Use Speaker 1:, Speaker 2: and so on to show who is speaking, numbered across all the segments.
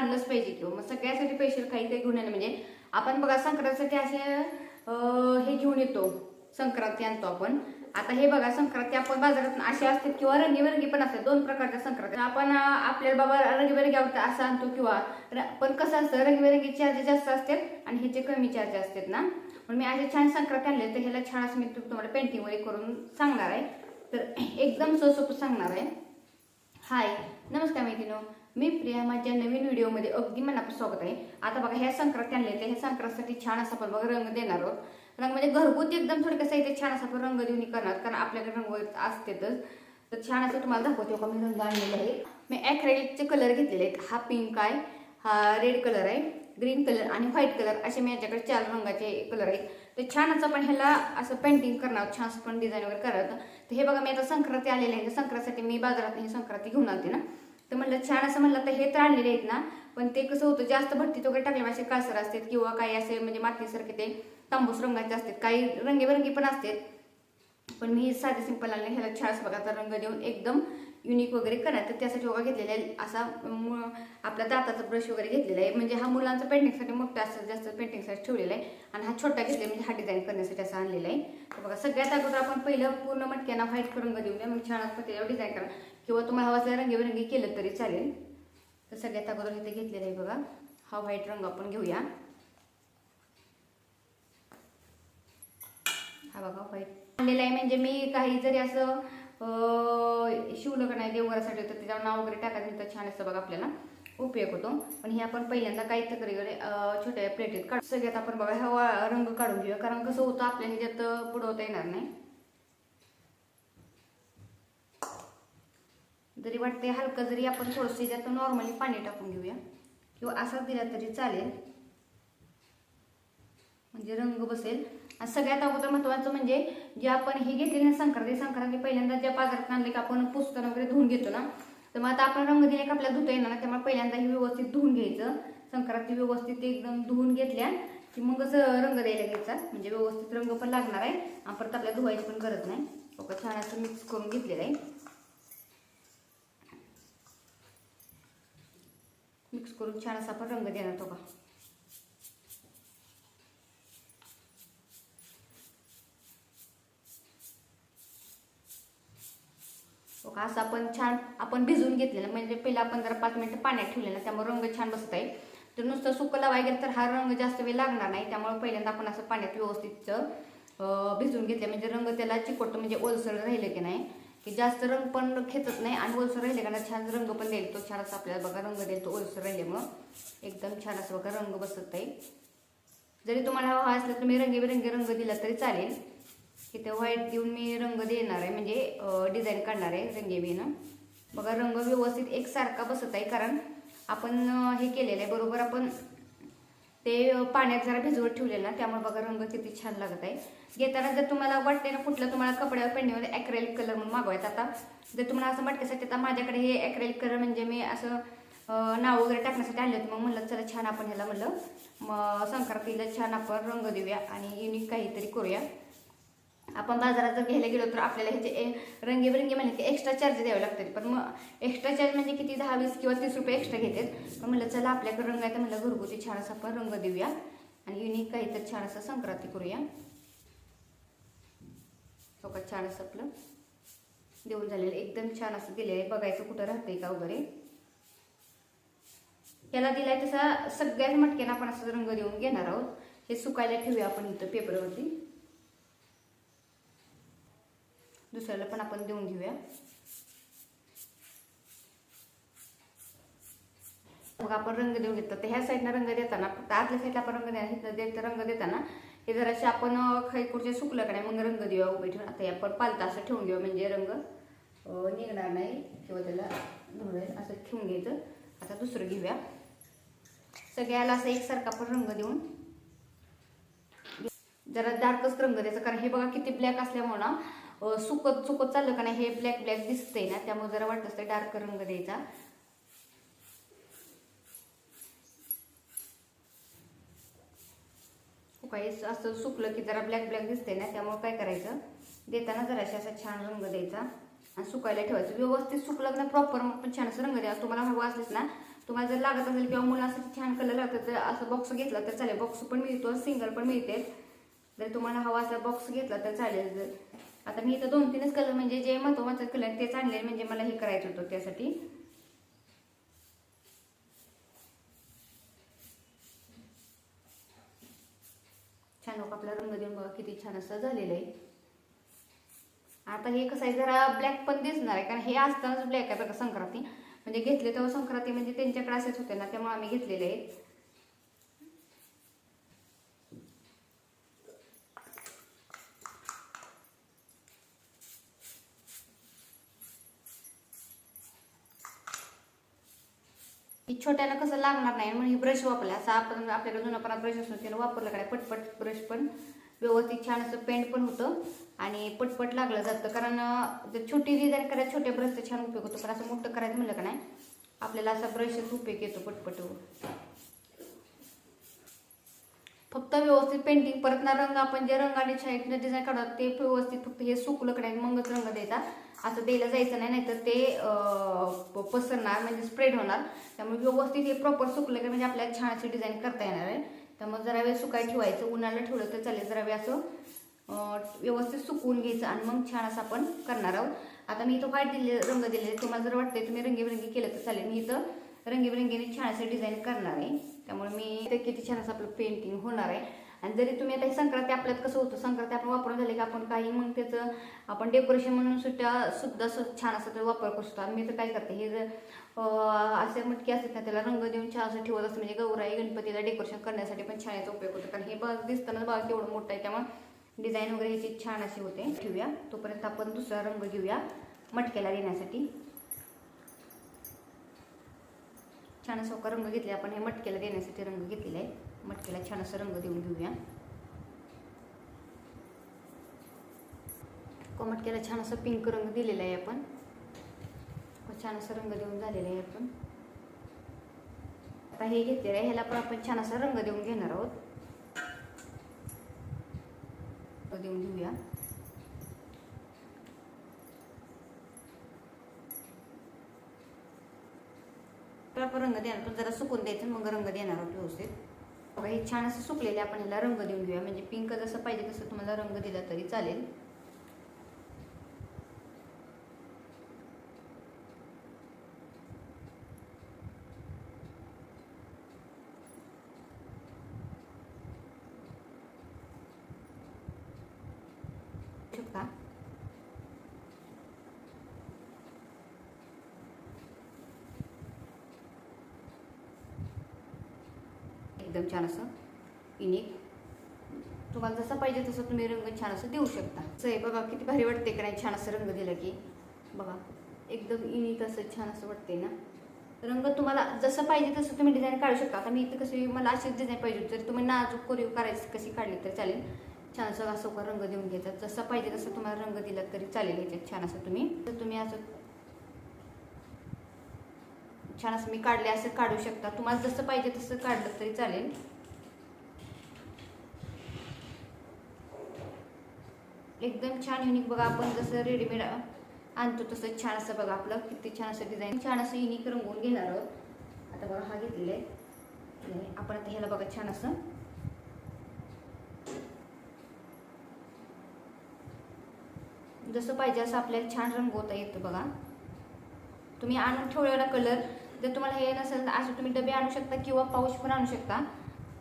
Speaker 1: आणलंच पाहिजे किंवा मग सगळ्यासाठी स्पेशल काही घेऊन येणं म्हणजे आपण बघा संक्रांतीसाठी असे हे घेऊन येतो, संक्रांती आणतो आपण. आता हे बघा संक्रांती आपण बाजारात असे असतात किंवा रंगीबेरंगी पण असतात, दोन प्रकारच्या संक्रांती. आपण आपल्याला बाबा रंगीबेरंगी आवडतं असं आणतो किंवा पण कसं असतं रंगीबेरंगी चार्ज जास्त असतात आणि ह्याचे कमी चार्ज असतात ना. पण मी असे छान संक्रांती आणले तर ह्याला छान असं मी तुम्हाला पेंटिंग वगैरे करून सांगणार आहे. तर एकदम सोपं सांगणार आहे. हाय नमस्कार मैत्रिणींनो, मी प्रिया. माझ्या नवीन व्हिडिओमध्ये अगदी मनापासून स्वागत आहे. आता बघा ह्या संक्रांती आणले तर ह्या संक्रांतीसाठी छान असा आपण बघा रंग देणार आहोत. रंग म्हणजे घरगुती एकदम थोडं कसं इथे छान असा आपण रंग देऊन करणार, कारण आपल्याकडे रंग असतेच. तर छान असं तुम्हाला दाखवते का मी रंग आणलेले आहे. मी ॲक्रेलिकचे कलर घेतलेले आहेत. हा पिंक आहे, हा रेड कलर आहे, ग्रीन कलर आणि व्हाईट कलर असे मी याच्याकडे 4 रंगाचे कलर आहेत. तर छान असं आपण ह्याला असं पेंटिंग करणार, छान पण डिझाईन वगैरे करणार. तर हे बघा मी आता संक्रांती आलेले आहे. संक्रांतीसाठी मी बाजारात ही संक्रांती घेऊन आलते ना, तर म्हणलं छान असं म्हणलं तर हे तर आणलेले आहेत ना, पण ते कसं होतं जास्त भट्टीत वगैरे टाकले असे काळसर असतात किंवा काही असे म्हणजे मातीसारखे ते तांबूस रंगाचे असतात, काही रंगीबेरंगी पण असतात. पण मी साधे सिंपल आणले. ह्याला छान असं बघा रंग देऊन एकदम युनिक वगैरे करणार. तर त्यासाठी बघा घेतलेला आहे असा आपला दाताचा ब्रश वगैरे घेतलेला आहे. म्हणजे हा मुलांचा पेंटिंगसाठी मोठा असं जास्त पेंटिंगसाठी ठेवलेला आहे आणि हा छोटा घेतलेला म्हणजे हा डिझाईन करण्यासाठी असं आणलेला आहे. तर बघा सगळ्यात अगोदर आपण पहिलं पूर्ण मटक्याना व्हाईट रंग देऊया, मग छान असं त्याच्यावर डिझाईन करा किंवा तुम्हाला हवा असल्या रंगीबेरंगी केलं तरी चालेल. तर सगळ्यात अगोदर इथे घेतलेलं आहे बघा हा व्हाईट रंग आपण घेऊया. हा बघा व्हाईट आणलेला आहे. म्हणजे मी काही जरी असं शिवलं का नाही देवघरासाठी तर त्याच्यावर नाव वगैरे टाकायचं तर छान असं बघा आपल्याला उपयोग होतो. पण हे आपण पहिल्यांदा काही तक्रीकडे छोट्या प्लेटीत काढू. सगळ्यात आपण बघा हा रंग काढून घेऊया, कारण कसं होतं आपल्याला ह्याच्यात बुडवता येणार नाही. जरी वाटते हलकं जरी आपण थोडंसं त्यात नॉर्मली पाणी टाकून घेऊया किंवा असाच दिला तरी चालेल, म्हणजे रंग बसेल. आणि सगळ्यात अगोदर महत्त्वाचं म्हणजे जे आपण हे घेतले ना संक्रांती पहिल्यांदा ज्या बाजारात आणले की आपण पुसताना वगैरे धुवून घेतो ना, तर मग आता आपण रंग दिले का आपल्याला धुता येणार ना, त्यामुळे पहिल्यांदा हे व्यवस्थित धुवून घ्यायचं. संक्रांती व्यवस्थित एकदम धुवून घेतल्या की मग असं रंग द्यायला घ्यायचा, म्हणजे व्यवस्थित रंग पण लागणार आहे आणि परत आपल्याला धुवायची पण गरज नाही. ओके छान असं मिक्स करून घेतलेलं आहे. मिक्स करून छान असा आपण रंग देणार तो का. असं आपण छान आपण भिजवून घेतलेलं, म्हणजे पहिला आपण जरा 5 मिनिटं पाण्यात ठेवलेलं, त्यामुळे रंग छान बसत आहे. तर नुसतं सुकं लावायला गेलं तर हा रंग जास्त वेळ लागणार नाही, त्यामुळे पहिल्यांदा आपण असं पाण्यात व्यवस्थित भिजवून घेतलं, म्हणजे रंग त्याला चिकटतो, म्हणजे ओलसर राहिलं की नाही की जास्त रंग पण खेचत नाही आणि ओलसर राहिले का ना छान रंग पण देईल तो छान असं आपल्याला बघा रंग देईल तो ओलसर राहिल्यामुळं एकदम छान असं बघा रंग बसत आहे. जरी तुम्हाला हवा असला तर मी रंगीबेरंगी रंग दिला तरी चालेल. इथे व्हाईट देऊन मी रंग देणार आहे, म्हणजे डिझाईन काढणार आहे रंगीबेनं. बघा रंग व्यवस्थित एकसारखा बसत आहे, कारण आपण हे केलेलं आहे बरोबर. आपण ते पाण्यात जरा भिजवत ठेवलेलं ना, त्यामुळे बघा रंग किती छान लागत आहे. घेताना जर तुम्हाला वाटते ना कुठलं तुम्हाला कपड्यावर पेंटिंगमध्ये ॲक्रेलिक कलर म्हणून मागवायचा, आता जर तुम्हाला असं मटक्यासाठी आता माझ्याकडे हे ॲक्रेलिक कलर म्हणजे मी असं नाव वगैरे टाकण्यासाठी आणले होते, मग म्हणलं चला छान आपण ह्याला म्हणलं मग संक्रांतीला छान आपण रंग देऊया आणि युनिक काहीतरी करूया. आपण बाजारात जर घ्यायला गेलो तर आपल्याला ह्याचे रंगीबेरंगी म्हणजे की एक्स्ट्रा चार्ज द्यावे लागतात. पण मग एक्स्ट्रा चार्ज म्हणजे किती 10, 20 किंवा 30 रुपये एक्स्ट्रा घेतात. पण म्हणलं चला आपल्याकडे रंग आहे तर म्हणलं घरगुती छान असं आपण रंग देऊया आणि युनिक काहीतरी छान असं संक्रांती करूया. हो का छान असं आपलं देऊन झालेलं एकदम छान असं दिलेलं आहे. बघायचं कुठं राहतंय का वगैरे. याला दिलाय तसा सगळ्याच मटक्यानं आपण असं रंग देऊन घेणार आहोत. हे सुकायला ठेवूया आपण इथं पेपरवरती. दुसऱ्याला पण आपण देऊन घेऊया. मग आपण रंग देऊन घेतला तर ह्या साईडला रंग देताना फक्त आतल्या साईडला आपण रंग देताना हे जराशे आपण काही कुठचे सुकलं का नाही मग रंग देऊया उभे ठेवून. आता आपण पालता असं ठेवून घेऊया, म्हणजे रंग निघणार नाही किंवा त्याला धुळेल असं ठेवून घ्यायचं. आता दुसरं घेऊया. सगळ्याला असं एकसारखा आपण रंग देऊन जरा डार्कच रंग द्यायचा, कारण हे बघा किती ब्लॅक असल्यामुळे ना सुकत चाललं का नाही हे ब्लॅक दिसतंय ना, त्यामुळे जरा वाटत असतं डार्क रंग द्यायचा. काही असं सुकलं की जरा ब्लॅक दिसतंय ना, त्यामुळे काय करायचं देताना जराशी असा छान रंग द्यायचा आणि सुकायला ठेवायचं. व्यवस्थित सुकलं ना प्रॉपर मग पण छान असं रंग द्यावा. तुम्हाला हवा असलीच ना तुम्हाला जर लागत असेल किंवा मुलांसाठी छान कलर लागतात तर असं बॉक्स घेतला तर चालेल. बॉक्स पण मिळतो, सिंगल पण मिळते. जर तुम्हाला हवा असला बॉक्स घेतला तर चालेल. आता मी इथं 2-3च कलर म्हणजे जे महत्वाचे कलर तेच आणले, म्हणजे मला हे करायचं होतं त्यासाठी. छान आपला रंग देऊन बघा किती छान असं झालेलं आहे. आता हे कसं आहे जरा ब्लॅक पण दिसणार आहे, कारण हे असतानाच ब्लॅक आहे बघा संक्रांती. म्हणजे घेतले तेव्हा संक्रांती म्हणजे त्यांच्याकडे असेच होते ना, त्यामुळे आम्ही घेतलेले आहेत. छोट्याला कसं लागणार नाही म्हणून ब्रश वापरला. असं आपण आपल्याकडे जुनापणा ब्रश असतो त्याला वापरलं काय पटपट ब्रश पण व्यवस्थित छान असं पेंट पण होतं आणि पटपट लागलं जातं. कारण जर छोटी डिझाईन करायला छोट्या ब्रशचा छान उपयोग होतो, पण असं मोठं करायचं म्हणलं का नाही आपल्याला असा ब्रशच उपयोग येतो पटपट. फक्त व्यवस्थित पेंटिंग परत ना रंग आपण जे रंगाने छाईतनं डिझाईन काढतात ते व्यवस्थित फक्त हे सुकलं का नाही मगच रंग द्यायचा. असं द्यायला जायचं नाही, नाहीतर ते पसरणार म्हणजे स्प्रेड होणार. त्यामुळे व्यवस्थित हे प्रॉपर सुकलं की म्हणजे आपल्याला छान अशी डिझाईन करता येणार आहे. त्यामुळे जरा वेळ सुकाय ठेवायचं, उन्हाला ठेवलं तर चालेल. जरा वेळ असं व्यवस्थित सुकवून घ्यायचं आणि मग छान असं आपण करणार आहोत. आता मी इथं व्हाईट रंग दिलेले, तुम्हाला जर वाटतंय तुम्ही रंगीबिरंगी केलं तर चालेल. मी इथं रंगीबिरंगीने छान असं डिझाईन करणार आहे, त्यामुळे मी ते किती छान असं आपलं पेंटिंग होणार आहे. आणि जरी तुम्ही आता संक्रांती आपल्यात कसं होतं, संक्रांती आपण वापरून झाले की आपण काही मग त्याचं आपण डेकोरेशन म्हणून सुद्धा छान असं ते वापर करू शकतो. मी तर काय करते, हे जर असे मटके असतात ना त्याला रंग देऊन छान असं ठेवत असतं, म्हणजे गौराई गणपतीला डेकोरेशन करण्यासाठी पण छान याचा उपयोग होतो. कारण हे बघ दिसताना बघा केवढं मोठं आहे, त्यामुळे डिझाईन वगैरे ह्याची छान अशी होते. ठेवूया तोपर्यंत आपण दुसरा रंग घेऊया मटक्याला देण्यासाठी. छान असं रंग घेतले आपण, हे मटक्याला देण्यासाठी रंग घेतलेला आहे. मटक्याला छान असं रंग देऊन घेऊया. मटक्याला छान असं पिंक रंग दिलेला आहे आपण. छान असं रंग देऊन झालेला आहे आपण. आता हे घेतलेलं आहे ह्याला पण आपण छान असा रंग देऊन घेणार आहोत. देऊन घेऊया. तर आपण रंग देणार, पण जरा सुकून द्यायचं मग रंग देणार आहोत व्यवस्थित. बघा हे छान असं सुकलेले आपण ह्याला रंग देऊन घेऊया. म्हणजे पिंक जसं पाहिजे तसं तुम्हाला रंग दिला तरी चालेल. शकता एकदम छान असं युनिक तुम्हाला जसं पाहिजे तसं तुम्ही रंग छान असं देऊ शकता. असं बघा किती भारी वाटते का नाही छान असं रंग दिला की. बघा एकदम युनिक असं छान असं वाटते ना. रंग तुम्हाला जसं पाहिजे तसं तुम्ही डिझाईन काढू शकता. आता मी इथे कशी मला अशीच डिझाईन पाहिजे जर तुम्ही नाजूक कोरीव करायची कशी काढली तर चालेल. छान असं असं रंग देऊन घ्यायचा, जसं पाहिजे तसं तुम्हाला रंग दिला तरी चालेल. याच्यात छान असं तुम्ही असं छान असं मी काढले असं काढू शकता. तुम्हाला जसं पाहिजे तसं काढलं तरी चालेल. एकदम छान युनिक बघा आपण जसं रेडीमेड आणतो तसं छान असं बघा आपलं किती छान असं डिझाईन छान असं युनिक रंगवून घेणार आहोत. आता बघा हा घेतलेला आहे आपण. आता ह्याला बघा छान असं जसं पाहिजे असं आपल्याला छान रंगवता येतं. बघा तुम्ही आणून ठेवलेला कलर जर तुम्हाला हे नसेल तर असं तुम्ही डबे आणू शकता किंवा पाऊच पण आणू शकता.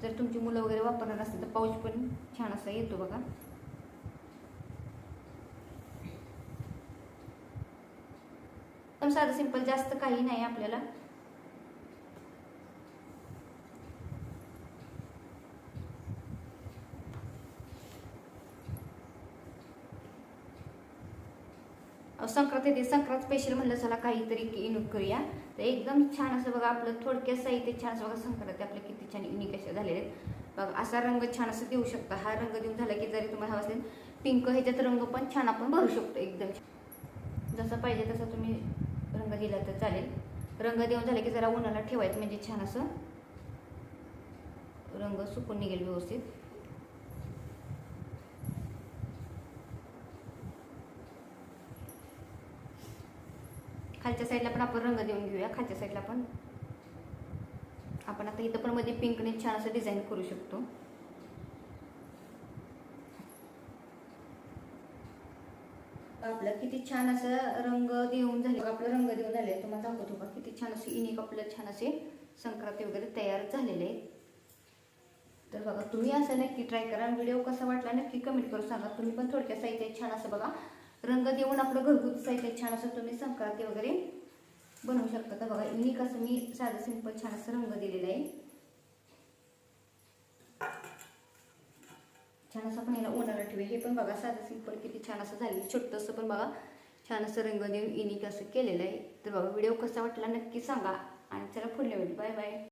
Speaker 1: जर तुमची मुलं वगैरे वापरणार असतील तर पाऊच पण छान असा येतो बघा. एकदम साधं सिंपल, जास्त काही नाही आपल्याला. संक्रांत येते, संक्रांत स्पेशल म्हणलं चला काहीतरी युनिक करूया. तर एकदम छान असं बघा आपलं थोडक्यात साहित्य छान असं बघा. संक्रांत आपले किती छान युनिक असे झालेले आहेत बघा. असा रंग छान असं देऊ शकता. हा रंग देऊन झाला की जरी तुम्हाला हवा असेल पिंक ह्याच्यात रंग पण छान आपण भरू शकतो. एकदम जसं पाहिजे तसं तुम्ही रंग दिला तर चालेल. रंग देऊन झाले की जरा उन्हाला ठेवायचं म्हणजे छान असं रंग सुकून निघेल व्यवस्थित. खालच्या साईडला पण आपण रंग देऊन घेऊया. खालच्या साईडला पण आपण आता इथं पण मध्ये पिंकने छान असं डिझाईन करू शकतो. आपलं किती छान असं रंग देऊन झाले, आपलं रंग देऊन झाले तुम्हाला दाखवतो का, किती छान असे युनिक आपलं छान असे संक्रांती वगैरे तयार झालेले आहेत. तर बघा तुम्ही असं नक्की ट्राय करा. व्हिडिओ कसा वाटला नक्की कमेंट करून सांगा. तुम्ही पण थोडक्या साहित्य छान असं बघा रंग देऊन आपलं घरगुती साहित्य छान असं तुम्ही संक्रांती वगैरे बनवू शकता. तर बघा युनिक असं मी साधं सिंपल छान असं रंग दिलेला आहे. छान असं पण याला उन्हाळा ठेवे. हे पण बघा साधं सिंपल किती छान असं झालं. छोटंसं पण बघा छान असं रंग देऊन युनिक असं केलेलं आहे. तर बघा व्हिडिओ कसा वाटला नक्की सांगा आणि चला पुढल्या वेळी बाय बाय.